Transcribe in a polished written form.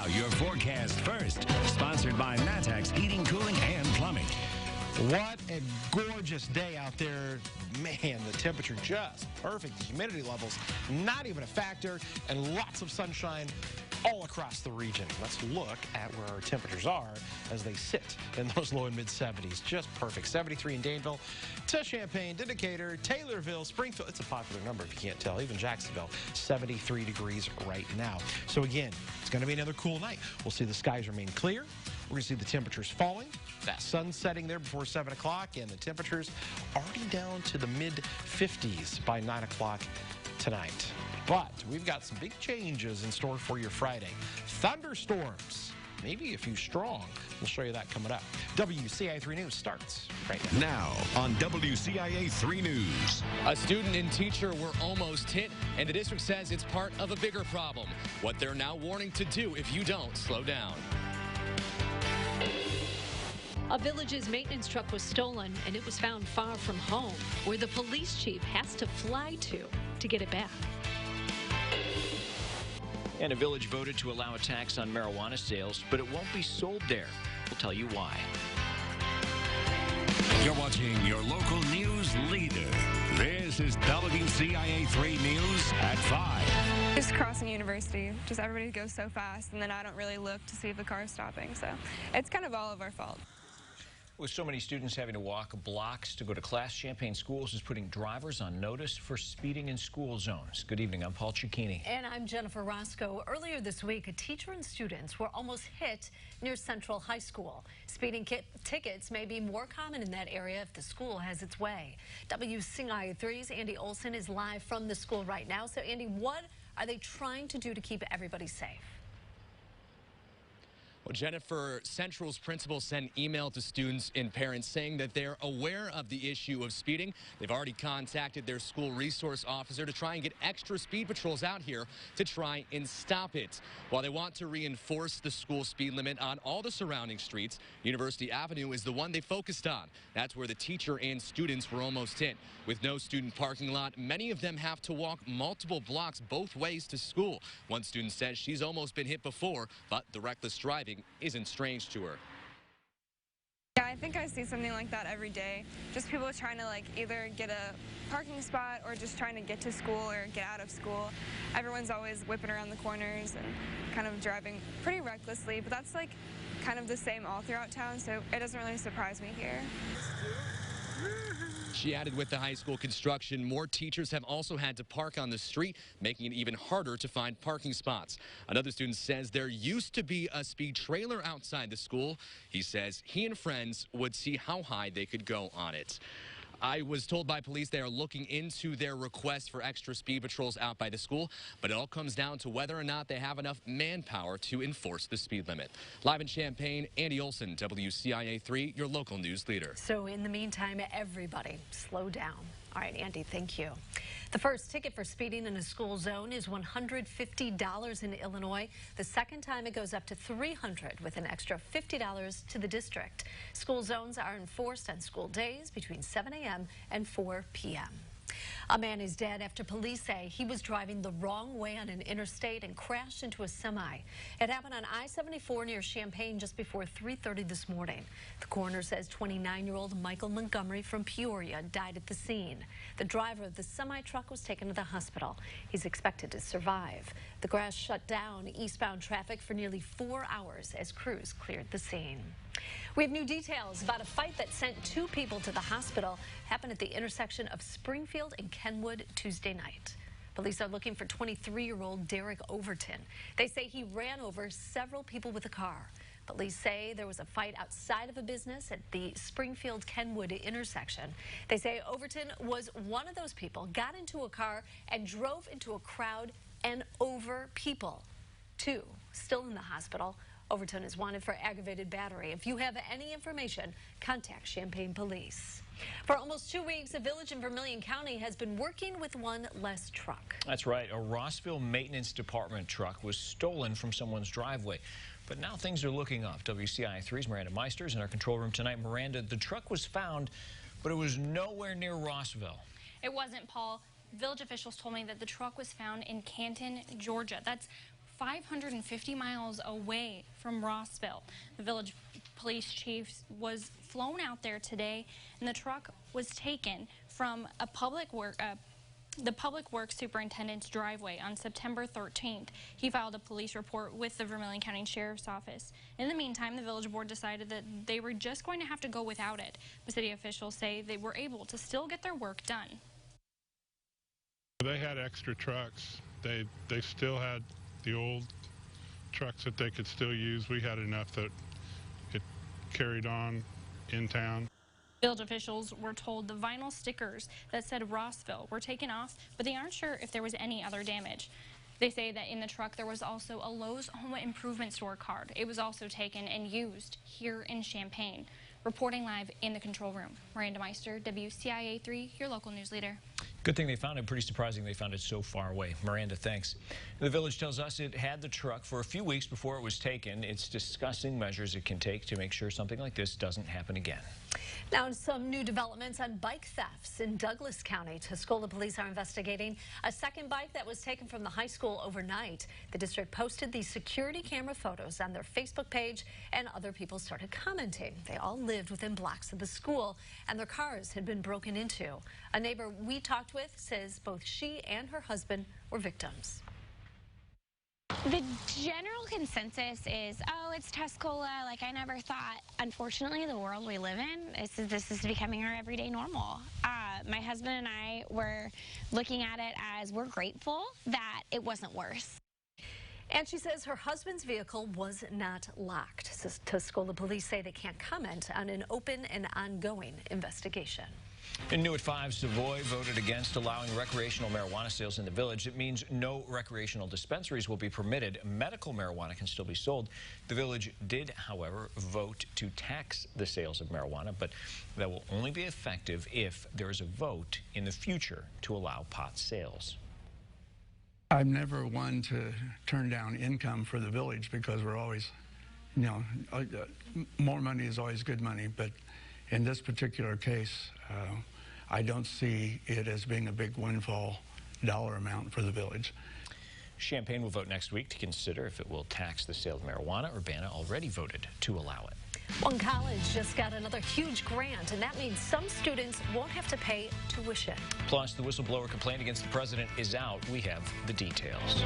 Now, your forecast first, sponsored by Matex Heating, Cooling, and Plumbing. What a gorgeous day out there. Man, the temperature just perfect. The humidity levels not even a factor, and lots of sunshine all across the region. Let's look at where our temperatures are as they sit in those low and mid 70s. Just perfect. 73 in Danville, to Champaign, to Decatur, Taylorville, Springfield. It's a popular number if you can't tell. Even Jacksonville, 73 degrees right now. So again, it's going to be another cool night. We'll see the skies remain clear. We're going to see the temperatures falling. That sun setting there before 7 o'clock, and the temperatures already down to the mid-50s by 9 o'clock tonight. But we've got some big changes in store for your Friday. Thunderstorms, maybe a few strong. We'll show you that coming up. WCIA 3 News starts right now. Now on WCIA 3 News. A student and teacher were almost hit, and the district says it's part of a bigger problem. What they're now warning to do if you don't slow down. A village's maintenance truck was stolen, and it was found far from home, where the police chief has to fly to get it back. And a village voted to allow a tax on marijuana sales, but it won't be sold there. We'll tell you why. You're watching your local news leader. This is WCIA 3 News at 5. Just crossing University, just everybody goes so fast, and then I don't really look to see if the car's stopping, so it's kind of all of our fault. With so many students having to walk blocks to go to class, Champaign Schools is putting drivers on notice for speeding in school zones. Good evening, I'm Paul Cicchini. And I'm Jennifer Roscoe. Earlier this week, a teacher and students were almost hit near Central High School. Speeding tickets may be more common in that area if the school has its way. WCIA 3's Andy Olson is live from the school right now. So, Andy, what are they trying to do to keep everybody safe? Well, Jennifer, Central's principal sent email to students and parents saying that they're aware of the issue of speeding. They've already contacted their school resource officer to try and get extra speed patrols out here to try and stop it. While they want to reinforce the school speed limit on all the surrounding streets, University Avenue is the one they focused on. That's where the teacher and students were almost hit. With no student parking lot, many of them have to walk multiple blocks both ways to school. One student says she's almost been hit before, but the reckless driving isn't strange to her. Yeah, I think I see something like that every day. Just people trying to either get a parking spot or just trying to get to school or get out of school. Everyone's always whipping around the corners and kind of driving pretty recklessly, but that's kind of the same all throughout town, so it doesn't really surprise me here. She added with the high school construction, more teachers have also had to park on the street, making it even harder to find parking spots. Another student says there used to be a speed trailer outside the school. He says he and friends would see how high they could go on it. I was told by police they are looking into their request for extra speed patrols out by the school, but it all comes down to whether or not they have enough manpower to enforce the speed limit. Live in Champaign, Andy Olson, WCIA 3, your local news leader. So in the meantime, everybody slow down. All right, Andy, thank you. The first ticket for speeding in a school zone is $150 in Illinois. The second time it goes up to $300 with an extra $50 to the district. School zones are enforced on school days between 7 a.m. and 4 p.m. A man is dead after police say he was driving the wrong way on an interstate and crashed into a semi. It happened on I-74 near Champaign just before 3:30 this morning. The coroner says 29-year-old Michael Montgomery from Peoria died at the scene. The driver of the semi-truck was taken to the hospital. He's expected to survive. The crash shut down eastbound traffic for nearly 4 hours as crews cleared the scene. We have new details about a fight that sent 2 people to the hospital. Happened at the intersection of Springfield and Kenwood Tuesday night. Police are looking for 23-year-old Derek Overton. They say he ran over several people with a car. Police say there was a fight outside of a business at the Springfield-Kenwood intersection. They say Overton was one of those people, got into a car and drove into a crowd and over people. 2 still in the hospital. Overton is wanted for aggravated battery. If you have any information, contact Champaign Police. For almost 2 weeks, a village in Vermilion County has been working with one less truck. That's right. A Rossville Maintenance Department truck was stolen from someone's driveway. But now things are looking up. WCIA 3's Miranda Meisters in our control room tonight. Miranda, the truck was found, but it was nowhere near Rossville. It wasn't, Paul. Village officials told me that the truck was found in Canton, Georgia. That's 550 miles away from Rossville. The village police chief was flown out there today, and the truck was taken from the public works superintendent's driveway on September 13th. He filed a police report with the Vermilion County Sheriff's Office. In the meantime, the village board decided that they were just going to have to go without it. But city officials say they were able to still get their work done. They had extra trucks. They still had the old trucks that they could still use. We had enough that it carried on in town. Village officials were told the vinyl stickers that said Rossville were taken off, but they aren't sure if there was any other damage. They say that in the truck there was also a Lowe's Home Improvement Store card. It was also taken and used here in Champaign. Reporting live in the control room, Miranda Meister, WCIA 3, your local news leader. Good thing they found it. Pretty surprising they found it so far away. Miranda, thanks. The village tells us it had the truck for a few weeks before it was taken. It's discussing measures it can take to make sure something like this doesn't happen again. Now, some new developments on bike thefts in Douglas County. Tuscola police are investigating a second bike that was taken from the high school overnight. The district posted these security camera photos on their Facebook page, and other people started commenting. They all lived within blocks of the school, and their cars had been broken into. A neighbor we talked with says both she and her husband were victims. The general consensus is, oh, it's Tuscola, like I never thought. Unfortunately, the world we live in, this is becoming our everyday normal. My husband and I were looking at it as we're grateful that it wasn't worse. And she says her husband's vehicle was not locked. Tuscola police say they can't comment on an open and ongoing investigation. And new at 5, Savoy voted against allowing recreational marijuana sales in the village. It means no recreational dispensaries will be permitted. Medical marijuana can still be sold. The village did, however, vote to tax the sales of marijuana, but that will only be effective if there is a vote in the future to allow pot sales. I'm never one to turn down income for the village because we're always, more money is always good money, but in this particular case, I don't see it as being a big windfall dollar amount for the village. Champaign will vote next week to consider if it will tax the sale of marijuana. Urbana already voted to allow it. One college just got another huge grant, and that means some students won't have to pay tuition. Plus, the whistleblower complaint against the president is out. We have the details.